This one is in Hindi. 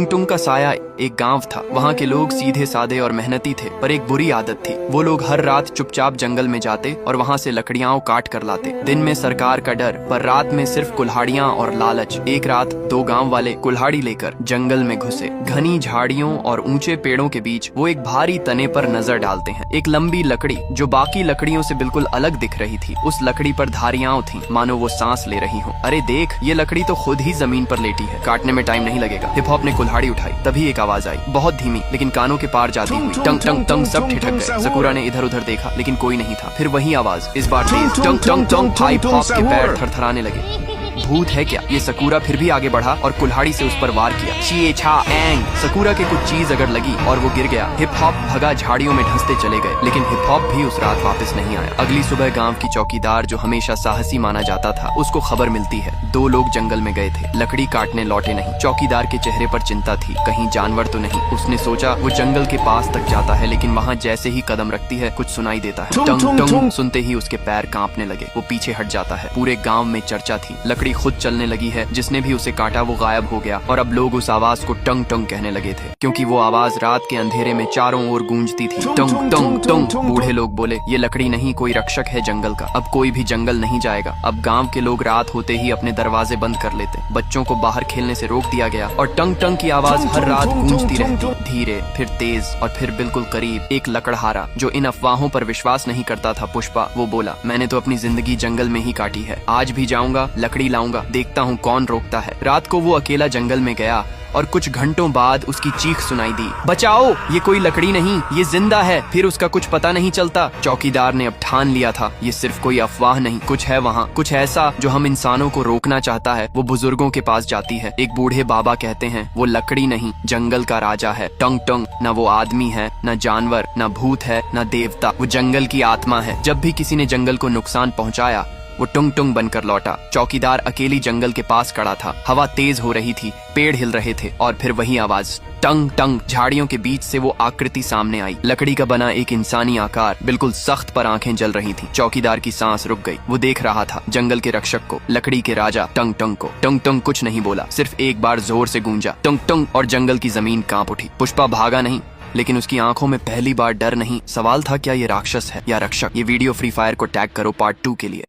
टुंग का साया एक गांव था। वहाँ के लोग सीधे सादे और मेहनती थे, पर एक बुरी आदत थी। वो लोग हर रात चुपचाप जंगल में जाते और वहाँ से लकड़ियाँ काट कर लाते। दिन में सरकार का डर, पर रात में सिर्फ कुल्हाड़ियाँ और लालच। एक रात दो गांव वाले कुल्हाड़ी लेकर जंगल में घुसे। घनी झाड़ियों और ऊंचे पेड़ों के बीच वो एक भारी तने पर नजर डालते हैं। एक लंबी लकड़ी जो बाकी लकड़ियों से बिल्कुल अलग दिख रही थी। उस लकड़ी पर धारियां थीं, मानो वो सांस ले रही हो। अरे देख, ये लकड़ी तो खुद ही जमीन पर लेटी है, काटने में टाइम नहीं लगेगा। हिप हॉप ने कुल्हाड़ी उठाई। तभी एक आवाज आई, बहुत धीमी लेकिन कानों के पार जाती हुई। टंग टंग टंग, सब ठिठक गए। सकूरा ने इधर उधर देखा लेकिन कोई नहीं था। फिर वही आवाज, इस बार तेज। टंग टंग टंग, हिप हॉप के पैर थरथराने लगे। भूत है क्या? ये सकूरा फिर भी आगे बढ़ा और कुल्हाड़ी से उस पर वार किया। ची छा एंग, सकूरा के कुछ चीज अगर लगी और वो गिर गया। हिप हॉप भगा, झाड़ियों में ढंसते चले गए, लेकिन हिप हॉप भी उस रात वापस नहीं आया। अगली सुबह गांव की चौकीदार, जो हमेशा साहसी माना जाता था, उसको खबर मिलती है दो लोग जंगल में गए थे, लकड़ी काटने लौटे नहीं। चौकीदार के चेहरे पर चिंता थी, कहीं जानवर तो नहीं। उसने सोचा वो जंगल के पास तक जाता है, लेकिन वहाँ जैसे ही कदम रखती है कुछ सुनाई देता है। टंग टंग सुनते ही उसके पैर कांपने लगे। वो पीछे हट जाता है। पूरे गाँव में चर्चा थी, लकड़ी खुद चलने लगी है, जिसने भी उसे काटा वो गायब हो गया। और अब लोग उस आवाज को टंग टंग कहने लगे थे, क्योंकि वो आवाज रात के अंधेरे में चारों ओर गूंजती थी। टंग टंग टंग। बूढ़े लोग बोले, ये लकड़ी नहीं, कोई रक्षक है जंगल का। अब कोई भी जंगल नहीं जाएगा। अब गांव के लोग रात होते ही अपने दरवाजे बंद कर लेते। बच्चों को बाहर खेलने से रोक दिया गया और टंग टंग की आवाज हर रात गूंजती रहती, धीरे, फिर तेज और फिर बिल्कुल करीब। एक लकड़हारा जो इन अफवाहों पर विश्वास नहीं करता था, पुष्पा, वो बोला, मैंने तो अपनी जिंदगी जंगल में ही काटी है। आज भी जाऊंगा, लकड़ी लाऊंगा, देखता हूँ कौन रोकता है। रात को वो अकेला जंगल में गया और कुछ घंटों बाद उसकी चीख सुनाई दी, बचाओ, ये कोई लकड़ी नहीं, ये जिंदा है। फिर उसका कुछ पता नहीं चलता। चौकीदार ने अब ठान लिया था, ये सिर्फ कोई अफवाह नहीं, कुछ है वहाँ, कुछ ऐसा जो हम इंसानों को रोकना चाहता है। वो बुजुर्गों के पास जाती है। एक बूढ़े बाबा कहते हैं, वो लकड़ी नहीं, जंगल का राजा है। टंग टंग, न वो आदमी है, न जानवर, न भूत है, न देवता, वो जंगल की आत्मा है। जब भी किसी ने जंगल को नुकसान पहुँचाया, वो टुंग टुंग बनकर लौटा। चौकीदार अकेली जंगल के पास खड़ा था। हवा तेज हो रही थी, पेड़ हिल रहे थे और फिर वही आवाज, टंग टंग। झाड़ियों के बीच से वो आकृति सामने आई, लकड़ी का बना एक इंसानी आकार, बिल्कुल सख्त, पर आंखें जल रही थी। चौकीदार की सांस रुक गई। वो देख रहा था जंगल के रक्षक को, लकड़ी के राजा टंग टंग को। टंग टंग कुछ नहीं बोला, सिर्फ एक बार जोर से गूंजा, टंग टंग, और जंगल की जमीन कांप उठी। पुष्पा भागा नहीं, लेकिन उसकी आंखों में पहली बार डर नहीं। सवाल था, क्या ये राक्षस है या रक्षक? ये वीडियो फ्री फायर को टैग करो पार्ट 2 के लिए।